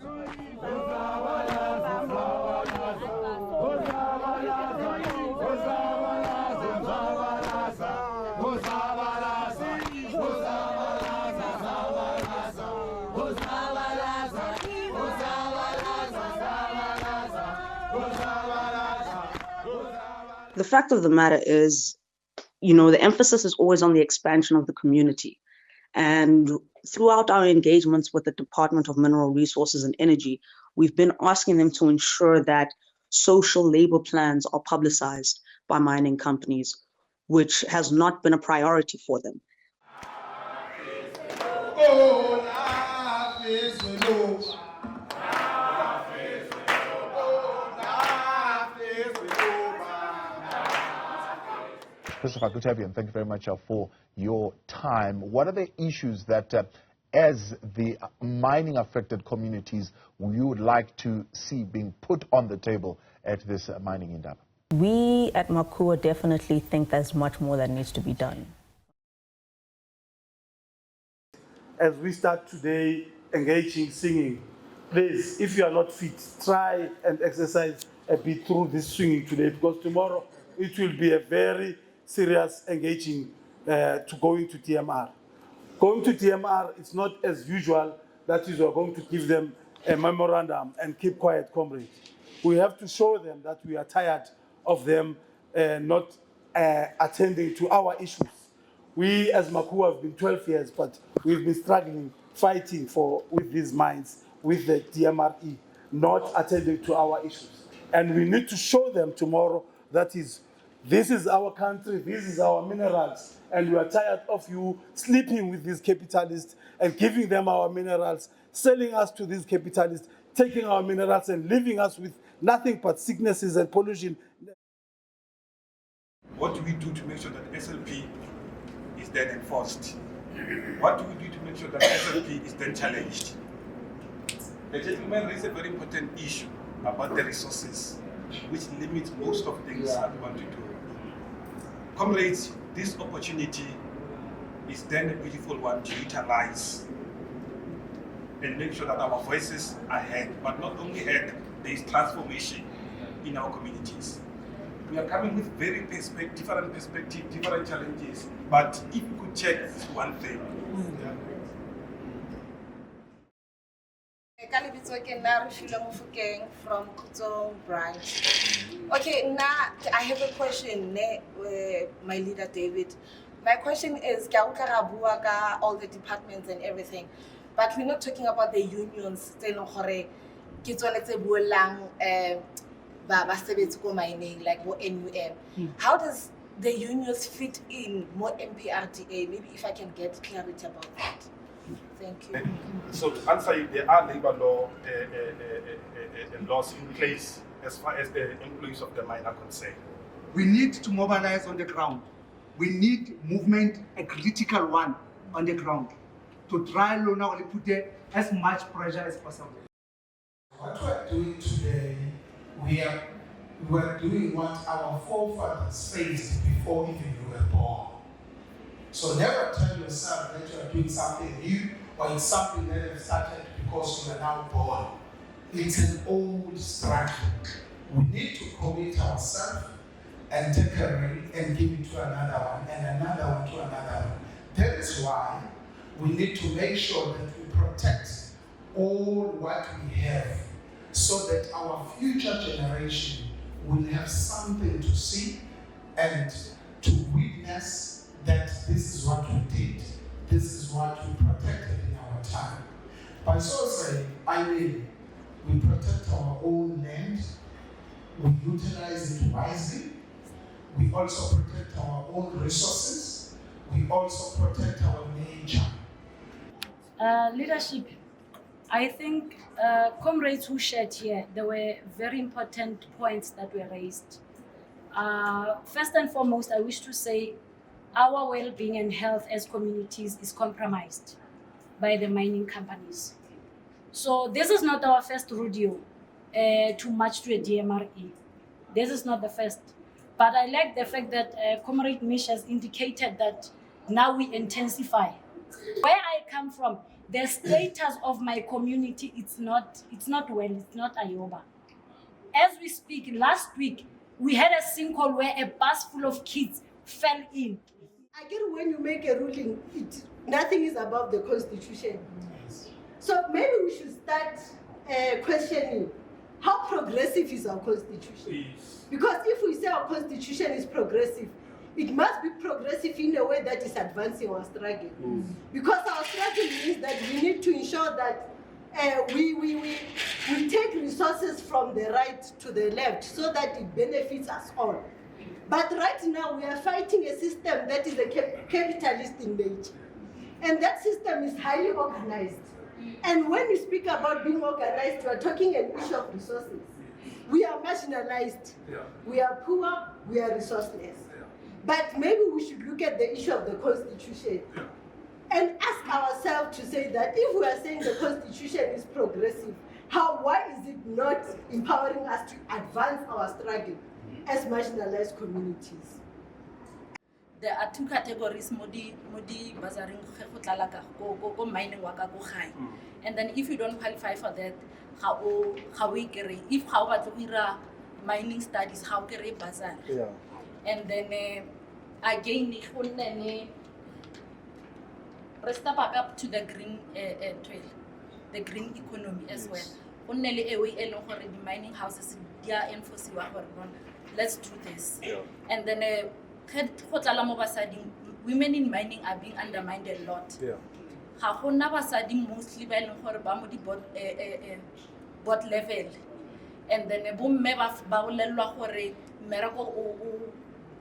The fact of the matter is, the emphasis is always on the expansion of the community. And throughout our engagements with the Department of Mineral Resources and Energy, we've been asking them to ensure that social labor plans are publicized by mining companies, which has not been a priority for them. Christopher Kutabian, thank you very much for your time. What are the issues that, as the mining affected communities, you would like to see being put on the table at this mining endeavor? We at MACUA definitely think there's much more that needs to be done. As we start today engaging, singing, please, if you are not fit, try and exercise a bit through this swinging today, because tomorrow it will be a very serious engaging to going to DMR. Going to DMR, it's not as usual that you are going to give them a memorandum and keep quiet, comrades. We have to show them that we are tired of them not attending to our issues. We as MACUA have been 12 years, but we've been struggling, fighting with these mines, with the DMRE, not attending to our issues. And we need to show them tomorrow that this is our country, this is our minerals, and we are tired of you sleeping with these capitalists and giving them our minerals, selling us to these capitalists, taking our minerals and leaving us with nothing but sicknesses and pollution. What do we do to make sure that SLP is then enforced? What do we do to make sure that SLP is then challenged? The gentleman raised a very important issue about the resources, which limits most of things that we want to do. Comrades, this opportunity is then a beautiful one to utilize and make sure that our voices are heard, but not only heard, there is transformation in our communities. We are coming with very different perspectives, different challenges, but if we could check one thing. From Kuto branch. Okay, now I have a question, my leader David. My question is, all the departments and everything, but we're not talking about the unions. Mining, like NUM. How does the unions fit in more MPRDA? Maybe if I can get clarity about that. Thank you. So to answer you, there are labor law laws in place as far as the employees of the mine are concerned. We need to mobilize on the ground. We need movement, a critical one on the ground, to try to put as much pressure as possible. What we're doing today, we are doing what our forefathers faced before even you were born. So never tell yourself that you are doing something new or it's something that has started because you are now born. It's an old struggle. We need to commit ourselves and take a rally and give it to another one and another one to another one. That is why we need to make sure that we protect all what we have, so that our future generation will have something to see and to witness that this is what we did, this is what we protected in our time. By so saying, I mean, we protect our own land, we utilize it wisely, we also protect our own resources, we also protect our nature. Leadership. I think comrades who shared here, there were very important points that were raised. First and foremost, I wish to say our well-being and health as communities is compromised by the mining companies. So this is not our first rodeo to march to a DMRE. This is not the first. But I like the fact that Comrade Mish has indicated that now we intensify. Where I come from, the status of my community, it's not well, it's not Ayoba. As we speak, last week, we had a sinkhole where a bus full of kids fell in. I get when you make a ruling, nothing is above the Constitution. So maybe we should start questioning how progressive is our Constitution? Because if we say our Constitution is progressive, it must be progressive in a way that is advancing our struggle. Because our struggle means that we need to ensure that we take resources from the right to the left so that it benefits us all. But right now we are fighting a system that is a capitalist in nature. And that system is highly organized. And when you speak about being organized, you are talking an issue of resources. We are marginalized, we are poor, we are resourceless. But maybe we should look at the issue of the Constitution and ask ourselves to say that if we are saying the Constitution is progressive, why is it not empowering us to advance our struggle as marginalized communities? There are two categories, modi bazaring go mining waka go high. And then if you don't qualify for that, how we get if how mining studies, how get bazar. And then again step back up to the green trail, the green economy as well. The mining houses enforce let's do this. And then women in mining are being undermined a lot. Mostly by board level. And then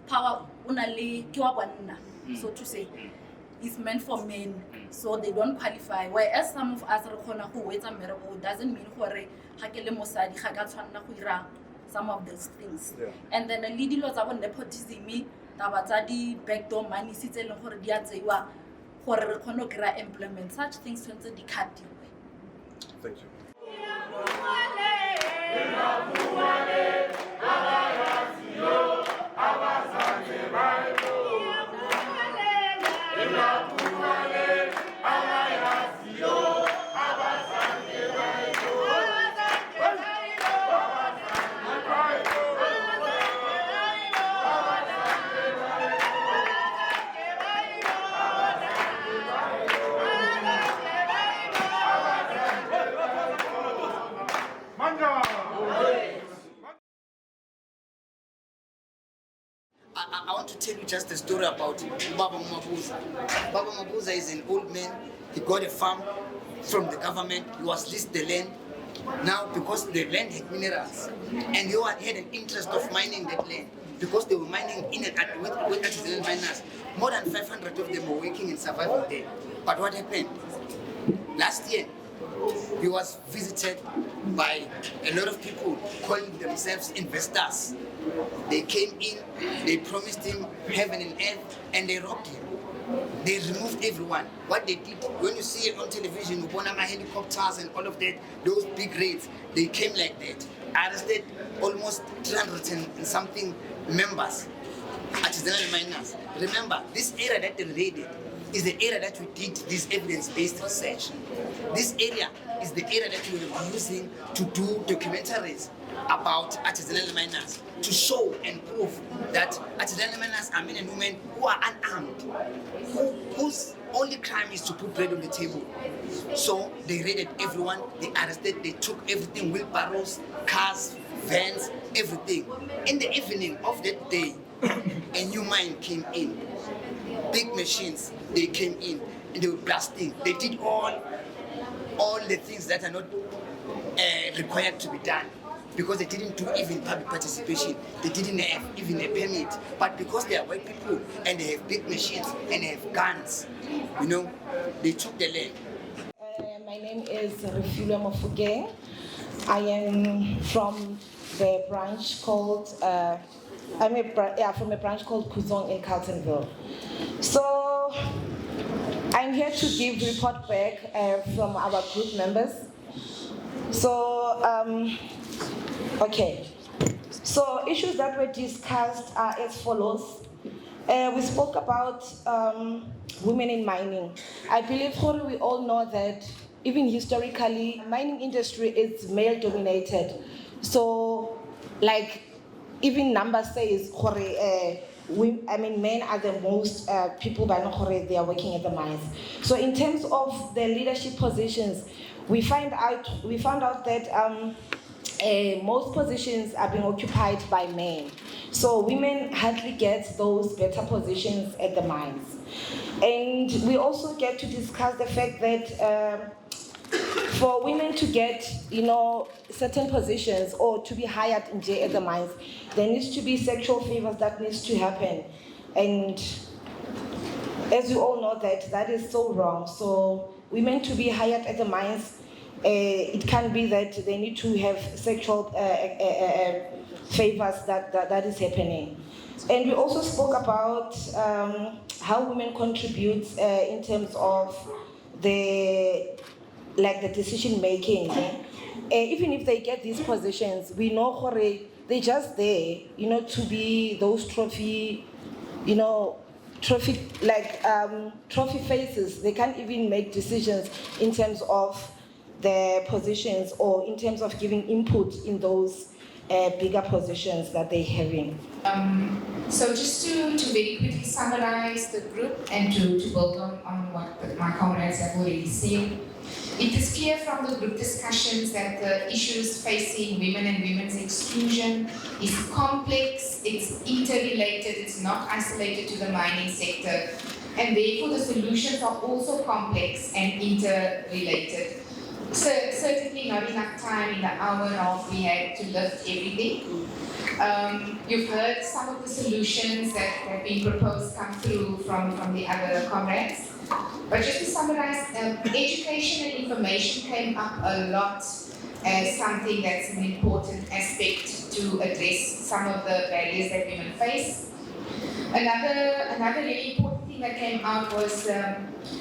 power so to say is meant for men, so they don't qualify. Whereas some of us who wait a miracle doesn't mean some of those things. And then the leading laws about nepotism, backdoor money, implement such things to the cut. Thank you. I want to tell you just a story about Baba Mabuza. Baba Mabuza is an old man. He got a farm from the government. He was leased the land. Now, because the land had minerals, and he had an interest of mining that land, because they were mining in and with artisanal miners, more than 500 of them were working and surviving there. But what happened? Last year, he was visited by a lot of people calling themselves investors. They came in, they promised him heaven and earth, and they robbed him. They removed everyone. What they did, when you see it on television, Ubonama helicopters and all of that, those big raids, they came like that. Arrested almost 300 and something members, artisanal miners. Remember, this area that they raided is the area that we did this evidence-based research. This area is the area that we were using to do documentaries about artisanal miners, to show and prove that artisanal miners are men and women who are unarmed, whose only crime is to put bread on the table. So they raided everyone, they arrested, they took everything, wheelbarrows, cars, vans, everything. In the evening of that day, a new mine came in. Big machines, they came in and they were blasting. They did all the things that are not required to be done, because they didn't do even public participation. They didn't have even a permit. But because they are white people and they have big machines and they have guns, you know, they took the land. My name is Refilwe Mofugeng. I am from the branch called, from a branch called Kuzong in Carltonville. So I'm here to give report back from our group members. So, okay. So issues that were discussed are as follows. We spoke about women in mining. I believe we all know that even historically, mining industry is male dominated. So, like, even number says, men are the most people by they are working at the mines. So in terms of the leadership positions, we found out that most positions are being occupied by men. So women hardly get those better positions at the mines. And we also get to discuss the fact that for women to get, certain positions or to be hired in at the mines, there needs to be sexual favors that needs to happen. And as you all know that is so wrong. So women to be hired at the mines, it can be that they need to have sexual favors that is happening. And we also spoke about how women contribute in terms of the decision making. Even if they get these positions, we know they're just there, to be those trophy faces. They can't even make decisions in terms of their positions or in terms of giving input in those bigger positions that they're having. So just to very quickly summarize the group and to build on what my comrades have already said. It is clear from the group discussions that the issues facing women and women's exclusion is complex, it's interrelated, it's not isolated to the mining sector, and therefore the solutions are also complex and interrelated. So certainly not enough time in the hour and a half we had to lift everything. You've heard some of the solutions that have been proposed come through from the other comrades. But just to summarize, education and information came up a lot as something that's an important aspect to address some of the barriers that women face. Another really important thing that came out was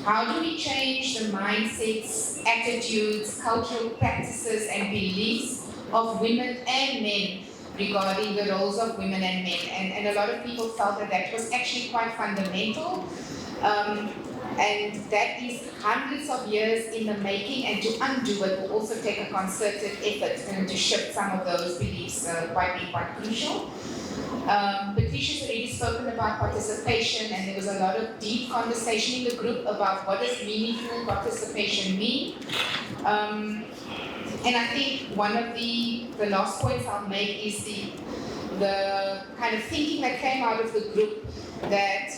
how do we change the mindsets, attitudes, cultural practices and beliefs of women and men regarding the roles of women and men. And a lot of people felt that was actually quite fundamental. And that is hundreds of years in the making, and to undo it will also take a concerted effort and to shift some of those beliefs quite crucial. Patricia's already spoken about participation, and there was a lot of deep conversation in the group about what does meaningful participation mean. And I think one of the last points I'll make is the kind of thinking that came out of the group that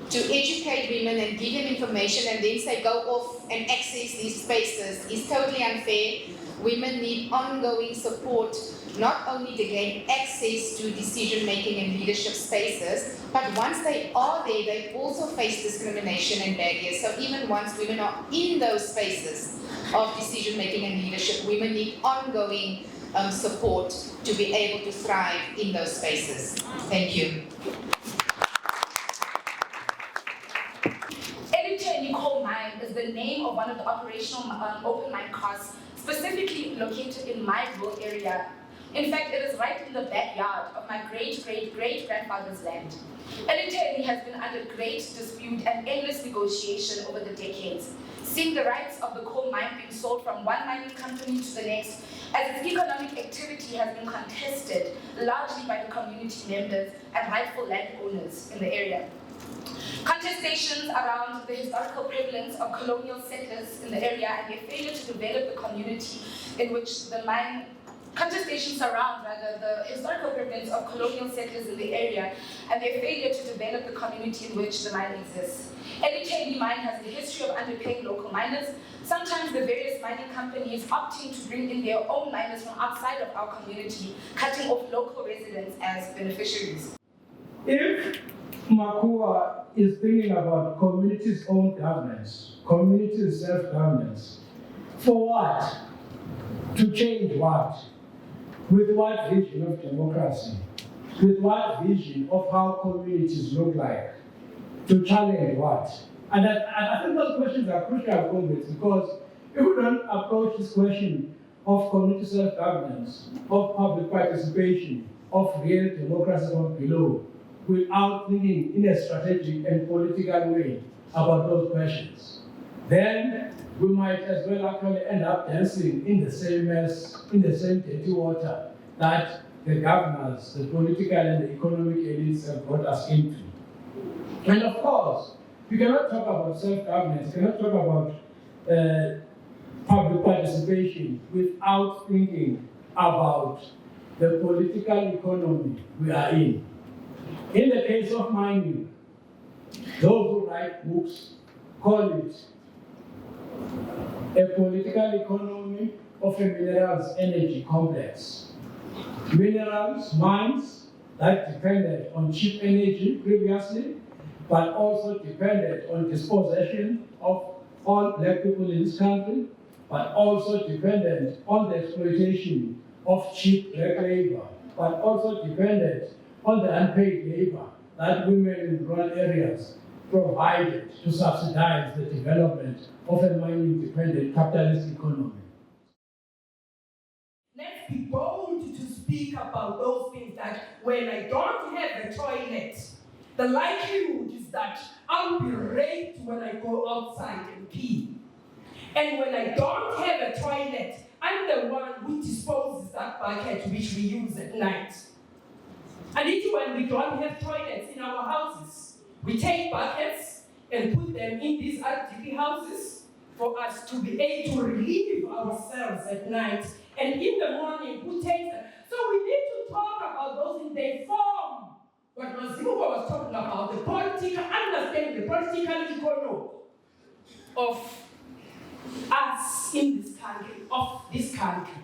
to educate women and give them information and then say go off and access these spaces is totally unfair. Women need ongoing support, not only to gain access to decision-making and leadership spaces, but once they are there, they also face discrimination and barriers. So even once women are in those spaces of decision-making and leadership, women need ongoing support to be able to thrive in those spaces. Thank you. Coal mine is the name of one of the operational open mine costs specifically located in my rural area. In fact, it is right in the backyard of my great-great-great-grandfather's land. Eliteni has been under great dispute and endless negotiation over the decades, seeing the rights of the coal mine being sold from one mining company to the next, as its economic activity has been contested largely by the community members and rightful landowners in the area. Contestations around the historical prevalence of colonial settlers in the area and their failure to develop the community in which the mine, contestations around the historical prevalence of colonial settlers in the area and their failure to develop the community in which the mine exists. Eliteni mine has a history of underpaying local miners, sometimes the various mining companies opting to bring in their own miners from outside of our community, cutting off local residents as beneficiaries. If MACUA is thinking about communities' own governance, community self-governance, for what? To change what? With what vision of democracy? With what vision of how communities look like? To challenge what? And I think those questions are crucial, comrades, because if we don't approach this question of community self-governance, of public participation, of real democracy from below, without thinking in a strategic and political way, about those questions. Then we might as well actually end up dancing in the same dirty water that the governors, the political and the economic elites have brought us into. And of course, you cannot talk about self-governance, you cannot talk about public participation without thinking about the political economy we are in. In the case of mining, those who write books call it a political economy of a minerals energy complex. Minerals, mines that depended on cheap energy previously, but also depended on dispossession of all black people in this country, but also dependent on the exploitation of cheap black labor, but also dependent on the unpaid labor that women in rural areas provided to subsidize the development of a mining-dependent capitalist economy. Let's be bold to speak about those things that when I don't have a toilet, the likelihood is that I'll be raped when I go outside and pee. And when I don't have a toilet, I'm the one who disposes that bucket which we use at night. And even when we don't have toilets in our houses, we take buckets and put them in these RDP houses for us to be able to relieve ourselves at night. And in the morning, who takes them? So we need to talk about those in their form. What Mazimuba was talking about, the political, understanding the political economy of us in this country, of this country.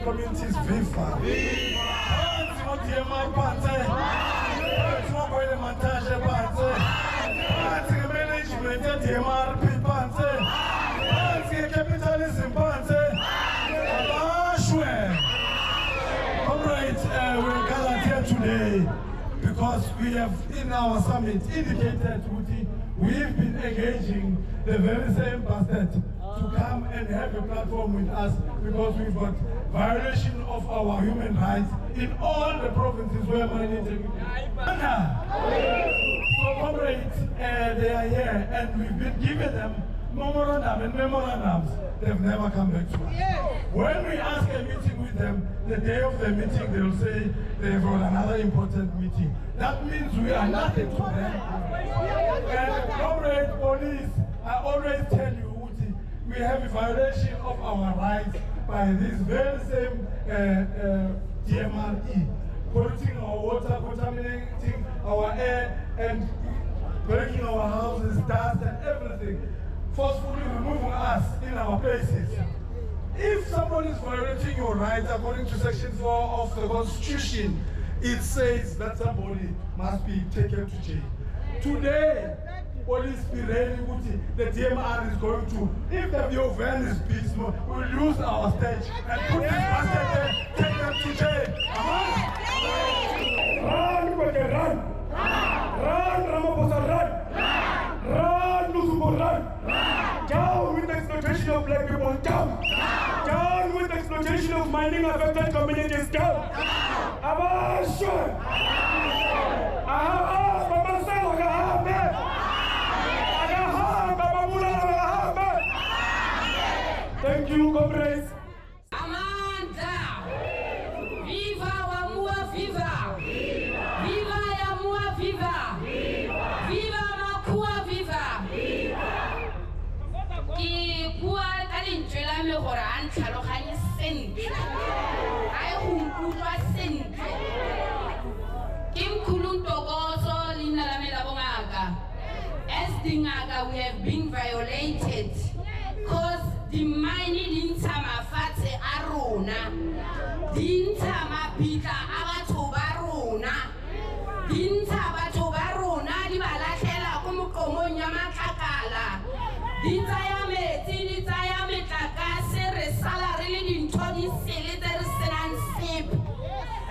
Communities, viva! Management, DMRE, capitalism, we're gathered here today because we have in our summit indicated we've been engaging the very same bastard to come and have a platform with us because we've got violation of our human rights in all the provinces where mining is. So comrades, they are here and we've been giving them memorandum and memorandums. They've never come back to us. When we ask a meeting with them, the day of the meeting they'll say they've got another important meeting. That means we are nothing to them. And comrade police, I always tell you, we have a violation of our rights by this very same DMRE, polluting our water, contaminating our air, and breaking our houses, dust and everything, forcefully removing us in our places. If somebody is violating your rights according to Section 4 of the Constitution, it says that somebody must be taken to jail. Today, police be ready, the DMR is going to, if the view van is peaceful, we'll use our stage and put this basket there, take them to jail. Run, Kweke, run! Run, Ramaphosa, run! Run, Lusumo, run! Down with the exploitation of black people, down! Down with the exploitation of mining affected communities, down! Abashwa! Thank you, comrades. Amanda! Viva Wamua, viva! Viva Yamua, viva! Viva Makua, viva! Ki bua ka lentswe la me gore a ntlhaloganye sentle. A e go nkutlwa sentle. Dingaga, we have been violated. Because the money didn't fate aruna. Didn't pika abatobaruna. Didn't abatobaruna, the balatela kumukomonya makakala. Didn't I am a kakase, salary in Tony Siliter Sip.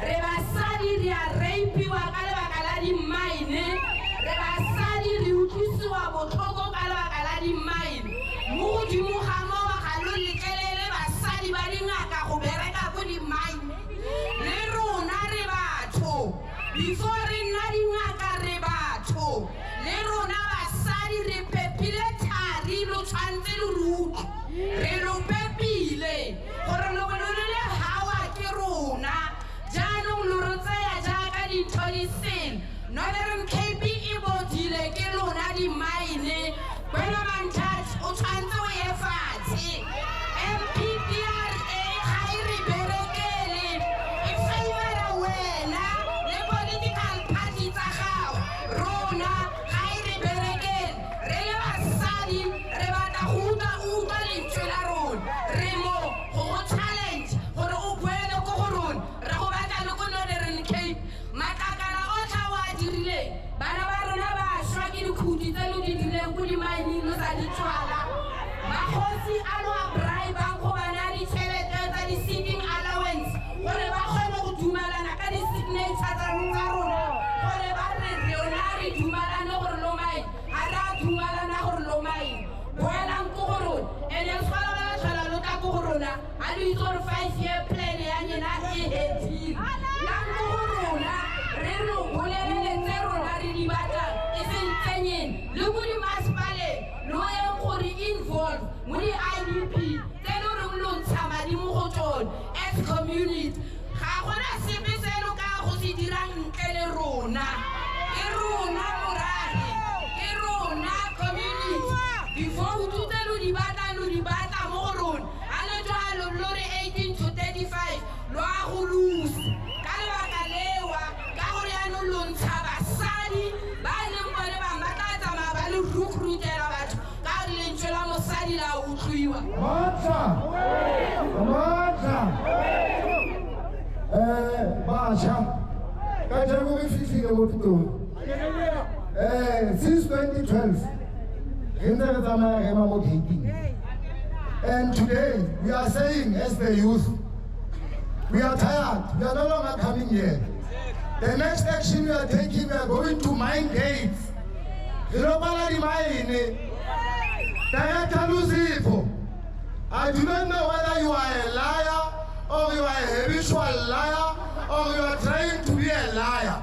Rebasadi, they are raping Wakaladi mine. Rebasadi, the Ukisua, Botogo Kaladi mine. Muji Muhamo, Haluli Kelele, Basadi Badinaka, Hubereka, Budi mine. Leru Narebato. Before Nadinaka Rebato. Leru Nabasadi, Repepileta, Rilo Chantelu, Relo Pepile, Coronavirus, Hawa Kiruna. Janong Lurutaya Jaga di Tonisin, Northern KB Ibo Dile Keluna di Maine, Benaman Touch, Uchanto Efati, MPRDA, Hairi Berekeli, if I were aware, the political party Tahao, Rona, Hairi Berekel, Reva Sadi, Rebata Huda Uba Linchularon, Remo, Ho Challenge, Horo Ubueno Kohorun, Makakara Ottawa Dirile, Banabarunaba, Shaggy Kuti, Teludi, Kudi Mine, Lusaditwala, Mahosi Alwa, Brai Banko, Banani, Tele, seeking allowance, whatever Hono Dumala, Nakani signature, whatever Leonari Dumala, no Lomai, Ara Dumala, no Lomai, Buenan Kohoro, and El Swala Luka Corona, and we saw 5-year plan, and you're not 18. Reno, Bolele, Zero, Naribata, is in Kenyan. Lumuni Maspale, Loya Kori involved, Muni IDP, Tenor Samadi Muhoton, as community. Hawana Sipiseluka, Hosidirang, Kelerona, Erona Murahi, Erona community. Before we do the Ludibata Moron, Alajo Lori 18 to 35, Loa Hulus, Kalawakalewa. Sabasadi, Balim Baleba Matata, Mabalu Rukru Terabat, Carlin Chelamo Sadila Utriwa. Since 2012, and today we are saying as the youth, we are tired, we are no longer coming here. The next action we are taking, we are going to mine gates. I do not know whether you are a liar, or you are a habitual liar, or you are trying to be a liar.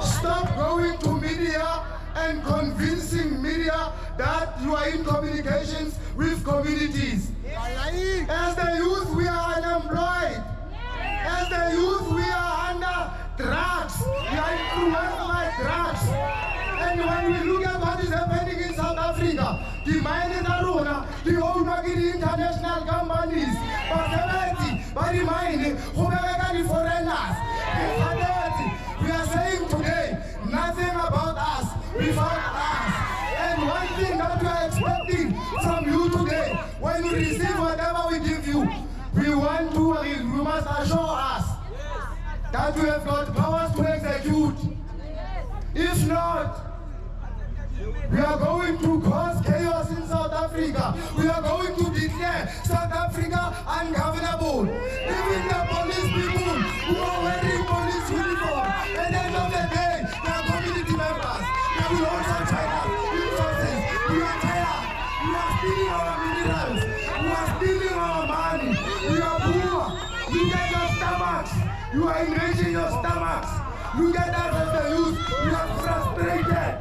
Stop going to media and convincing media that you are in communications with communities. As the youth, we are unemployed. As the youth, we are under drugs. We are influenced by drugs. And when we look at what is happening in South Africa, the mining arena, the old international companies, but the mining, the foreigners, we are saying today, nothing about us without us. And one thing that we are expecting from you today, when you receive whatever we give you, you must assure us that you have got powers to execute. If not, we are going to cause chaos in South Africa. We are going to declare South Africa ungovernable. Even the police people who are wearing police uniform, at the end of the day, they are community members. They will also try resources. We are tired. We are stealing our minerals. We are stealing our money. We are poor. You get your stomachs. You are enraging your stomachs. You get us as the youth. We are frustrated.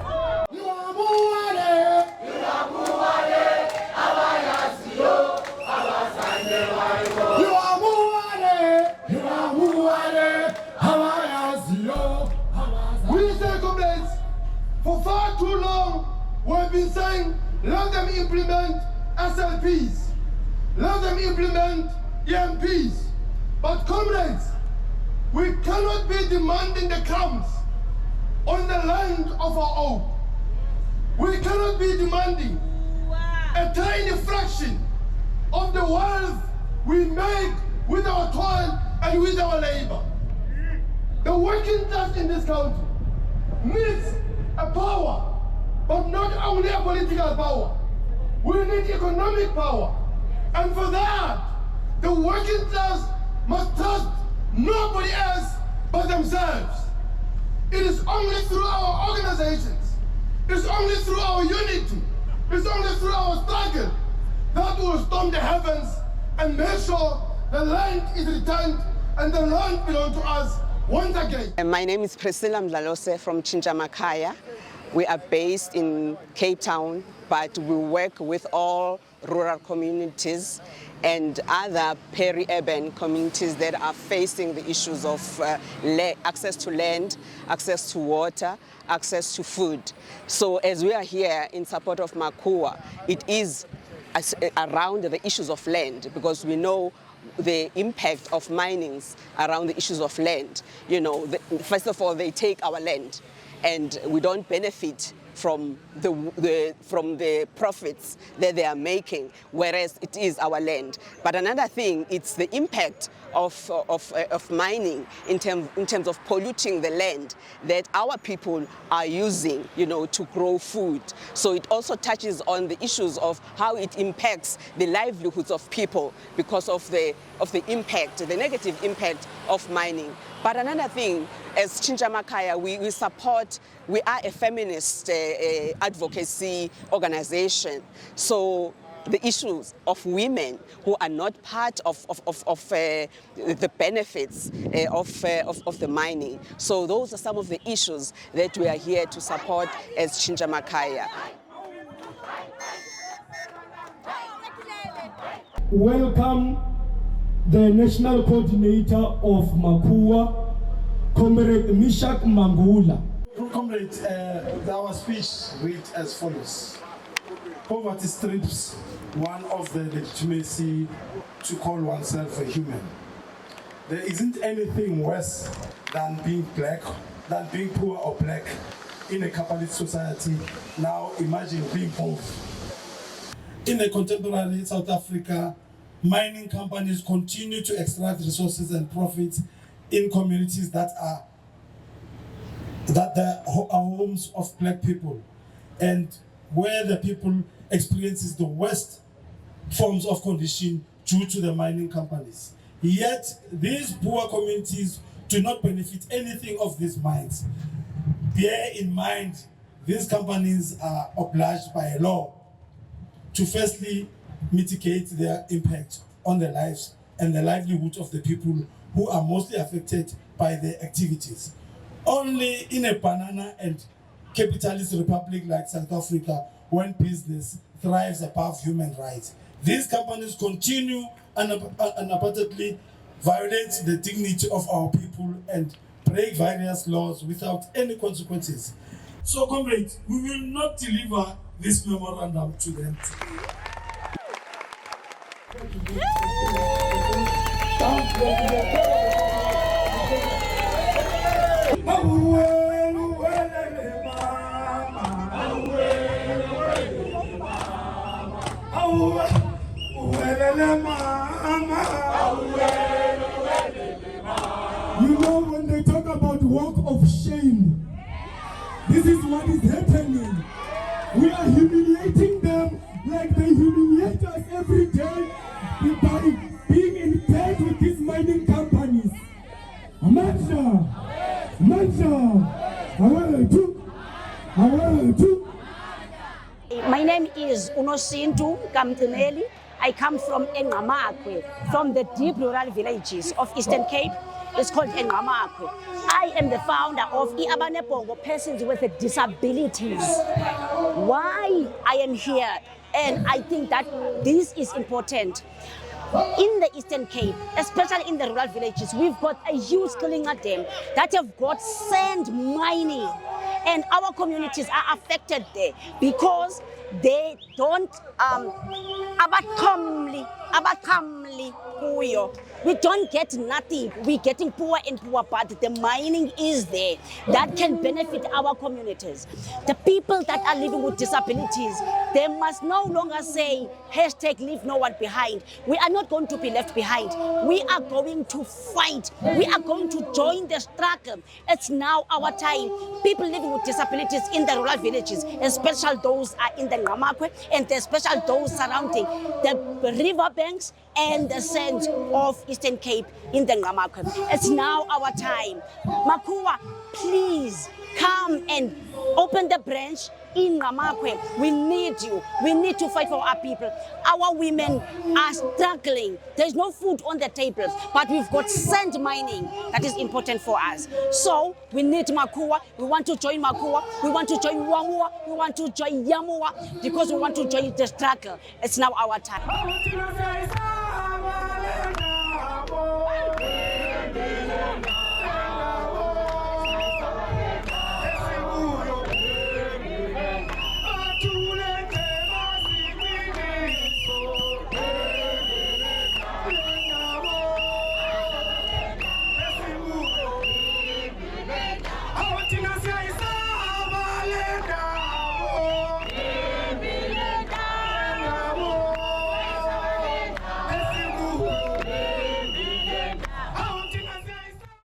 We say complaints. For far too long, we've been saying, let them implement SLPs. Let them implement EMPs. But comrades, we cannot be demanding the crumbs on the land of our own. We cannot be demanding a tiny fraction of the wealth we make with our toil and with our labor. The working class in this country needs a power, but not only a political power. We need economic power. And for that, the working class must trust nobody else but themselves. It is only through our organizations, it's only through our unity, it's only through our struggle that we will storm the heavens and make sure the land is returned and the land belongs to us once again. My name is Priscilla Mdlalose from Chinchamakaya. We are based in Cape Town, but we work with all rural communities and other peri-urban communities that are facing the issues of access to land, access to water, access to food. So as we are here in support of MACUA, it is around the issues of land, because we know the impact of minings around the issues of land. You know, first of all, they take our land and we don't benefit from the profits that they are making, whereas it is our land. But another thing, it's the impact of mining in terms of polluting the land that our people are using, you know, to grow food. So it also touches on the issues of how it impacts the livelihoods of people because of the impact, the negative impact of mining. But another thing, as Chinchamakaya, we are a feminist advocacy organization. So the issues of women who are not part of the benefits of the mining. So those are some of the issues that we are here to support as Chinchamakaya. Welcome the National Coordinator of MACUA, Comrade Mishak Mangula. Comrade, our speech reads as follows. Poverty strips one of the legitimacy to call oneself a human. There isn't anything worse than being black, than being poor or black in a capitalist society. Now imagine being both. In a contemporary South Africa, mining companies continue to extract resources and profits in communities that are homes of black people, and where the people experiences the worst forms of condition due to the mining companies. Yet these poor communities do not benefit anything of these mines. Bear in mind, these companies are obliged by law to firstly mitigate their impact on the lives and the livelihood of the people who are mostly affected by their activities. Only in a banana and capitalist republic like South Africa, when business thrives above human rights, these companies continue unabatedly violate the dignity of our people and break various laws without any consequences. So, comrades, we will not deliver this memorandum to them You know, when they talk about walk of shame, this is what is happening. We are humiliating them like they humiliate us every day by being in bed with these mining companies. My name is Unosintu Kamtineli. I come from Engamakwe, from the deep rural villages of Eastern Cape. It's called Engamakwe. I am the founder of Iabanepongo, persons with disabilities. Why I am here, and I think that this is important. In the Eastern Cape, especially in the rural villages, we've got a huge killing at them that have got sand mining, and our communities are affected there because they don't abaxhamli kuyo. We don't get nothing. We're getting poor and poor, but the mining is there that can benefit our communities. The people that are living with disabilities, they must no longer say, #leave no one behind. We are not going to be left behind. We are going to fight. We are going to join the struggle. It's now our time. People living with disabilities in the rural villages, especially those are in the Ngamakwe, and especially those surrounding the riverbanks and the sands of Eastern Cape in the Ngamakwe. It's now our time. MACUA, please come and open the branch in Ngamakwe. We need you. We need to fight for our people. Our women are struggling. There's no food on the table, but we've got sand mining that is important for us. So we need MACUA. We want to join MACUA. We want to join WAMUA. We want to join YAMUA because we want to join the struggle. It's now our time.